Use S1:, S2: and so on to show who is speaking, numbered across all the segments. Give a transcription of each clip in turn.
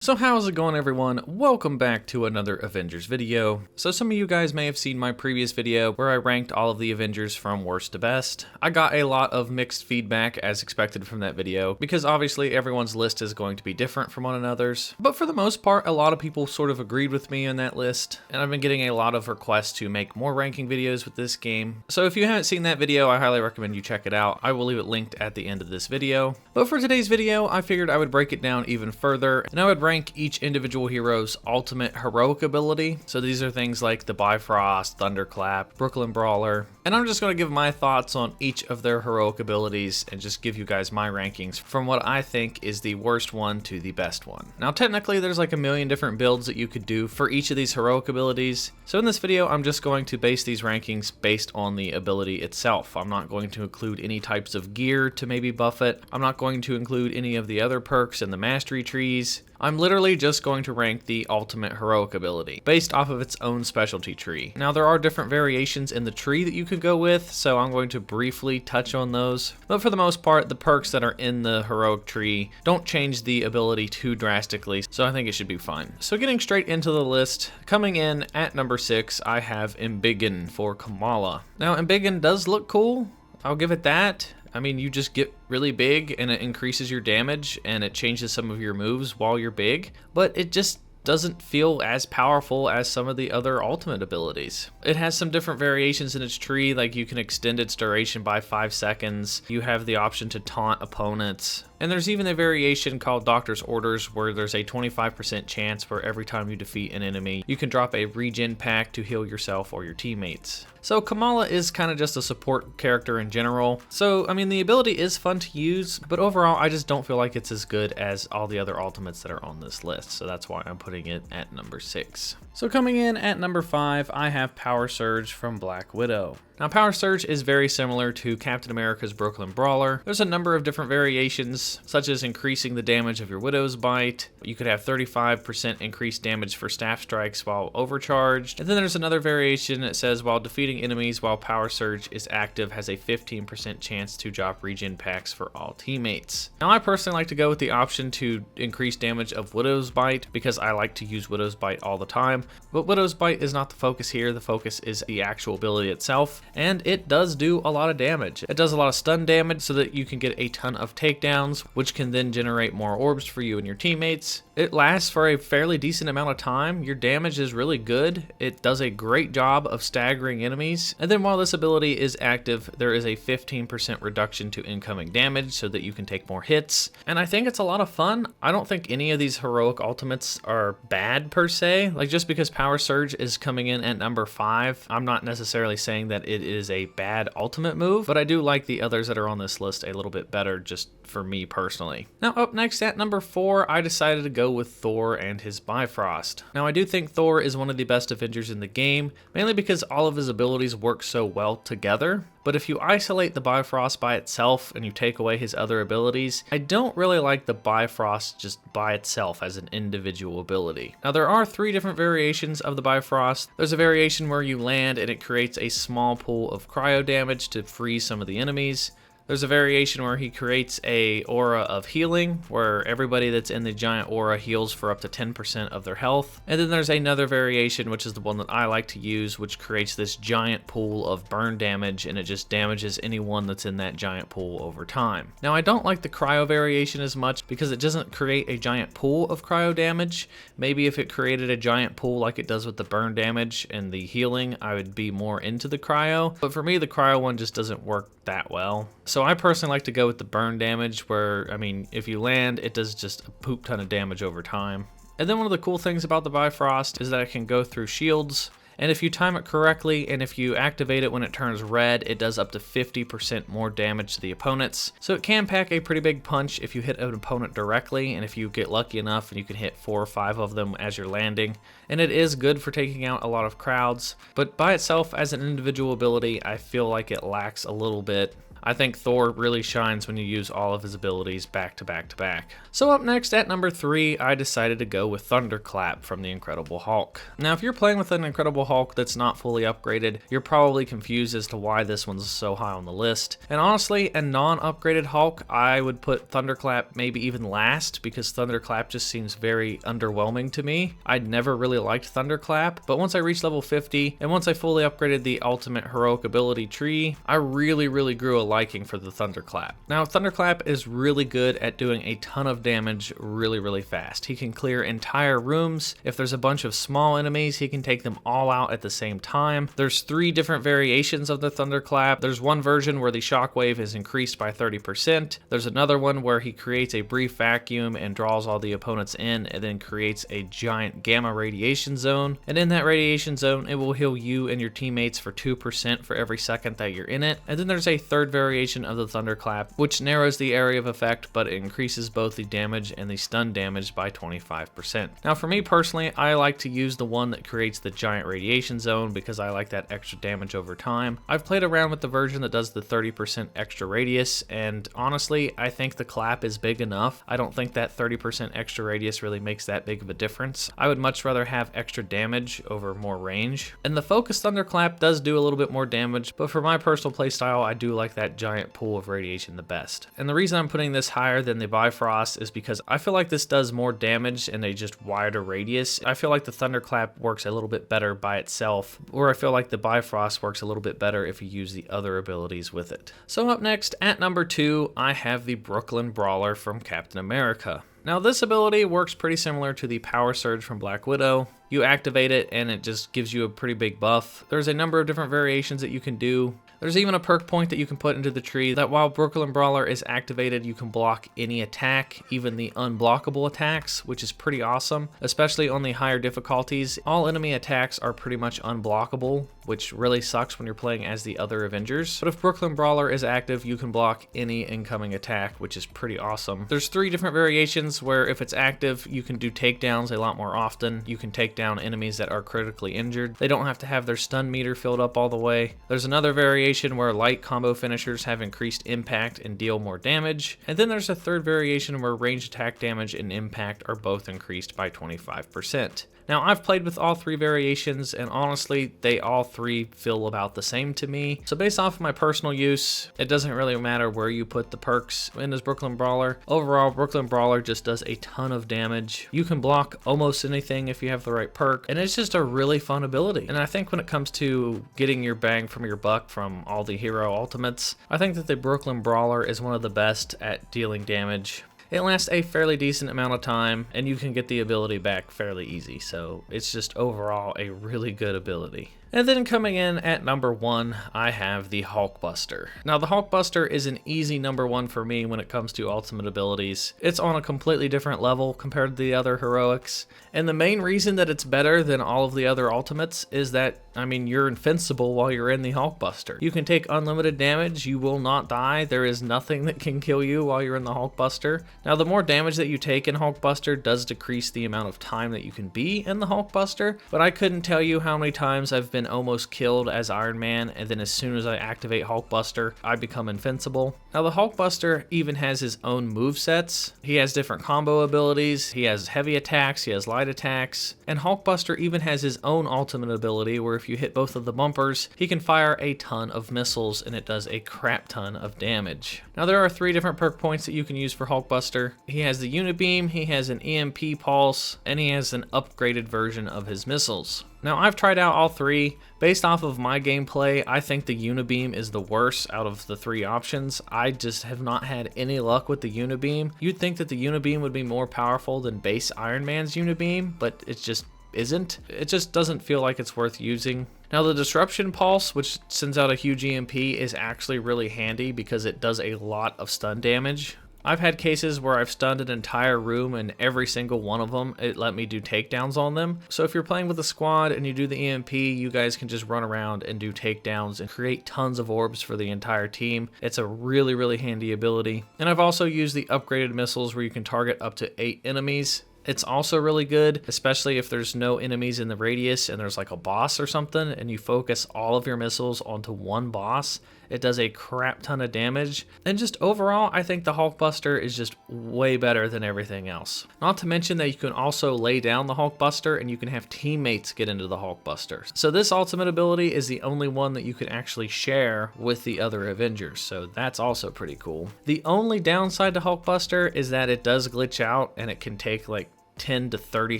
S1: So how's it going, everyone? Welcome back to another Avengers video. So some of you guys may have seen my previous video where I ranked all of the Avengers from worst to best. I got a lot of mixed feedback as expected from that video because obviously everyone's list is going to be different from one another's. But for the most part, a lot of people sort of agreed with me on that list, and I've been getting a lot of requests to make more ranking videos with this game. So if you haven't seen that video, I highly recommend you check it out. I will leave it linked at the end of this video. But for today's video, I figured I would break it down even further, and I would rank each individual hero's ultimate heroic ability. So these are things like the BIFROST, THUNDERCLAP, BRAWLER, and I'm just going to give my thoughts on each of their heroic abilities and just give you guys my rankings from what I think is the worst one to the best one. Now technically there's like a million different builds that you could do for each of these heroic abilities. So in this video I'm just going to base these rankings based on the ability itself. I'm not going to include any types of gear to maybe buff it. I'm not going to include any of the other perks in the mastery trees. I'm literally just going to rank the ultimate heroic ability based off of its own specialty tree. Now there are different variations in the tree that you could go with, so I'm going to briefly touch on those. But for the most part, the perks that are in the heroic tree don't change the ability too drastically, so I think it should be fine. So getting straight into the list, coming in at number 6, I have EMBIGGEN for Kamala. Now EMBIGGEN does look cool, I'll give it that. I mean, you just get really big and it increases your damage and it changes some of your moves while you're big, but it just doesn't feel as powerful as some of the other ultimate abilities. It has some different variations in its tree, like you can extend its duration by 5 seconds. You have the option to taunt opponents. And there's even a variation called Doctor's Orders where there's a 25% chance where every time you defeat an enemy, you can drop a regen pack to heal yourself or your teammates. So Kamala is kind of just a support character in general. So, I mean, the ability is fun to use, but overall, I just don't feel like it's as good as all the other ultimates that are on this list. So that's why I'm putting it at number 6. So coming in at number 5, I have Power Surge from Black Widow. Now Power Surge is very similar to Captain America's Brooklyn Brawler. There's a number of different variations, such as increasing the damage of your Widow's Bite. You could have 35% increased damage for staff strikes while overcharged. And then there's another variation that says while defeating enemies while Power Surge is active has a 15% chance to drop regen packs for all teammates. Now I personally like to go with the option to increase damage of Widow's Bite because I like to use Widow's Bite all the time. But Widow's Bite is not the focus here. The focus is the actual ability itself. And it does do a lot of damage. It does a lot of stun damage so that you can get a ton of takedowns, which can then generate more orbs for you and your teammates. It lasts for a fairly decent amount of time. Your damage is really good. It does a great job of staggering enemies. And then while this ability is active, there is a 15% reduction to incoming damage so that you can take more hits. And I think it's a lot of fun. I don't think any of these heroic ultimates are bad per se. Like just because Power Surge is coming in at number 5, I'm not necessarily saying that it is a bad ultimate move, but I do like the others that are on this list a little bit better just for me personally. Now up next at number 4, I decided to go with Thor and his Bifrost. Now I do think Thor is one of the best Avengers in the game, mainly because all of his abilities work so well together. But if you isolate the Bifrost by itself and you take away his other abilities, I don't really like the Bifrost just by itself as an individual ability. Now there are 3 different variations of the Bifrost. There's a variation where you land and it creates a small pool of cryo damage to freeze some of the enemies. There's a variation where he creates a aura of healing, where everybody that's in the giant aura heals for up to 10% of their health. And then there's another variation, which is the one that I like to use, which creates this giant pool of burn damage, and it just damages anyone that's in that giant pool over time. Now, I don't like the cryo variation as much because it doesn't create a giant pool of cryo damage. Maybe if it created a giant pool like it does with the burn damage and the healing, I would be more into the cryo. But for me, the cryo one just doesn't work that well. So I personally like to go with the burn damage where, I mean, if you land, it does just a poop ton of damage over time. And then one of the cool things about the Bifrost is that it can go through shields. And if you time it correctly, and if you activate it when it turns red, it does up to 50% more damage to the opponents. So it can pack a pretty big punch if you hit an opponent directly, and if you get lucky enough and you can hit 4 or 5 of them as you're landing. And it is good for taking out a lot of crowds, but by itself as an individual ability, I feel like it lacks a little bit. I think Thor really shines when you use all of his abilities back to back to back. So up next at number 3, I decided to go with Thunderclap from the Incredible Hulk. Now if you're playing with an Incredible Hulk that's not fully upgraded, you're probably confused as to why this one's so high on the list. And honestly, a non-upgraded Hulk, I would put Thunderclap maybe even last, because Thunderclap just seems very underwhelming to me. I'd never really liked Thunderclap, but once I reached level 50 and once I fully upgraded the ultimate heroic ability tree, I really grew a liking for the Thunderclap. Now Thunderclap is really good at doing a ton of damage really fast. He can clear entire rooms. If there's a bunch of small enemies, he can take them all out at the same time. There's 3 different variations of the Thunderclap. There's one version where the shockwave is increased by 30%. There's another one where he creates a brief vacuum and draws all the opponents in and then creates a giant gamma radiation zone. And in that radiation zone, it will heal you and your teammates for 2% for every second that you're in it. And then there's a third variation of the Thunderclap, which narrows the area of effect, but it increases both the damage and the stun damage by 25%. Now for me personally, I like to use the one that creates the giant radiation zone because I like that extra damage over time. I've played around with the version that does the 30% extra radius, and honestly, I think the clap is big enough. I don't think that 30% extra radius really makes that big of a difference. I would much rather have extra damage over more range. And the focused Thunderclap does do a little bit more damage, but for my personal playstyle, I do like that giant pool of radiation the best. And the reason I'm putting this higher than the Bifrost is because I feel like this does more damage in a just wider radius. I feel like the Thunderclap works a little bit better by itself, or I feel like the Bifrost works a little bit better if you use the other abilities with it. So up next, at number 2, I have the Brooklyn Brawler from Captain America. Now this ability works pretty similar to the Power Surge from Black Widow. You activate it and it just gives you a pretty big buff. There's a number of different variations that you can do. There's even a perk point that you can put into the tree that while Brooklyn Brawler is activated, you can block any attack, even the unblockable attacks, which is pretty awesome, especially on the higher difficulties. All enemy attacks are pretty much unblockable, which really sucks when you're playing as the other Avengers. But if Brooklyn Brawler is active, you can block any incoming attack, which is pretty awesome. There's 3 different variations where if it's active, you can do takedowns a lot more often. You can take down enemies that are critically injured. They don't have to have their stun meter filled up all the way. There's another variation where light combo finishers have increased impact and deal more damage. And then there's a third variation where ranged attack damage and impact are both increased by 25%. Now I've played with all 3 variations and honestly they all 3 feel about the same to me. So based off of my personal use, it doesn't really matter where you put the perks in this Brooklyn Brawler. Overall, Brooklyn Brawler just does a ton of damage. You can block almost anything if you have the right perk, and it's just a really fun ability. And I think when it comes to getting your bang from your buck from all the hero ultimates, I think that the Brooklyn Brawler is one of the best at dealing damage. It lasts a fairly decent amount of time, and you can get the ability back fairly easy, so it's just overall a really good ability. And then coming in at number 1, I have the Hulkbuster. Now the Hulkbuster is an easy number 1 for me when it comes to ultimate abilities. It's on a completely different level compared to the other heroics. And the main reason that it's better than all of the other ultimates is that, I mean, you're invincible while you're in the Hulkbuster. You can take unlimited damage, you will not die. There is nothing that can kill you while you're in the Hulkbuster. Now the more damage that you take in Hulkbuster does decrease the amount of time that you can be in the Hulkbuster, but I couldn't tell you how many times I've been almost killed as Iron Man, and then as soon as I activate Hulkbuster, I become invincible. Now the Hulkbuster even has his own movesets. He has different combo abilities, he has heavy attacks, he has light attacks, and Hulkbuster even has his own ultimate ability where if you hit both of the bumpers, he can fire a ton of missiles and it does a crap ton of damage. Now there are 3 different perk points that you can use for Hulkbuster. He has the Unibeam, he has an EMP pulse, and he has an upgraded version of his missiles. Now I've tried out all 3. Based off of my gameplay, I think the Unibeam is the worst out of the 3 options. I just have not had any luck with the Unibeam. You'd think that the Unibeam would be more powerful than base Iron Man's Unibeam, but it just isn't. It just doesn't feel like it's worth using. Now the Disruption Pulse, which sends out a huge EMP, is actually really handy because it does a lot of stun damage. I've had cases where I've stunned an entire room and every single one of them, it let me do takedowns on them. So if you're playing with a squad and you do the EMP, you guys can just run around and do takedowns and create tons of orbs for the entire team. It's a really handy ability. And I've also used the upgraded missiles where you can target up to 8 enemies. It's also really good, especially if there's no enemies in the radius and there's like a boss or something and you focus all of your missiles onto one boss. It does a crap ton of damage. And just overall, I think the Hulkbuster is just way better than everything else. Not to mention that you can also lay down the Hulkbuster and you can have teammates get into the Hulkbuster. So this ultimate ability is the only one that you can actually share with the other Avengers. So that's also pretty cool. The only downside to Hulkbuster is that it does glitch out and it can take like 10 to 30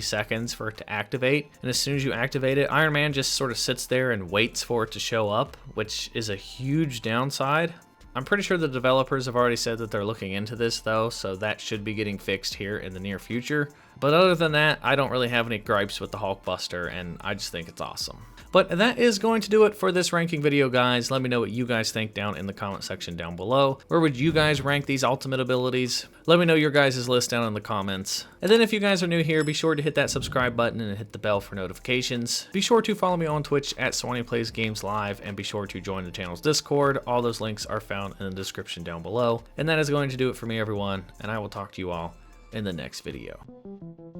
S1: seconds for it to activate, and as soon as you activate it, Iron Man just sort of sits there and waits for it to show up, which is a huge downside. I'm pretty sure the developers have already said that they're looking into this though, so that should be getting fixed here in the near future. But other than that, I don't really have any gripes with the Hulkbuster, and I just think it's awesome. But that is going to do it for this ranking video, guys. Let me know what you guys think down in the comment section down below. Where would you guys rank these ultimate abilities? Let me know your guys' list down in the comments. And then if you guys are new here, be sure to hit that subscribe button and hit the bell for notifications. Be sure to follow me on Twitch at SwannyPlaysGamesLive, and be sure to join the channel's Discord. All those links are found in the description down below. And that is going to do it for me, everyone, and I will talk to you all in the next video.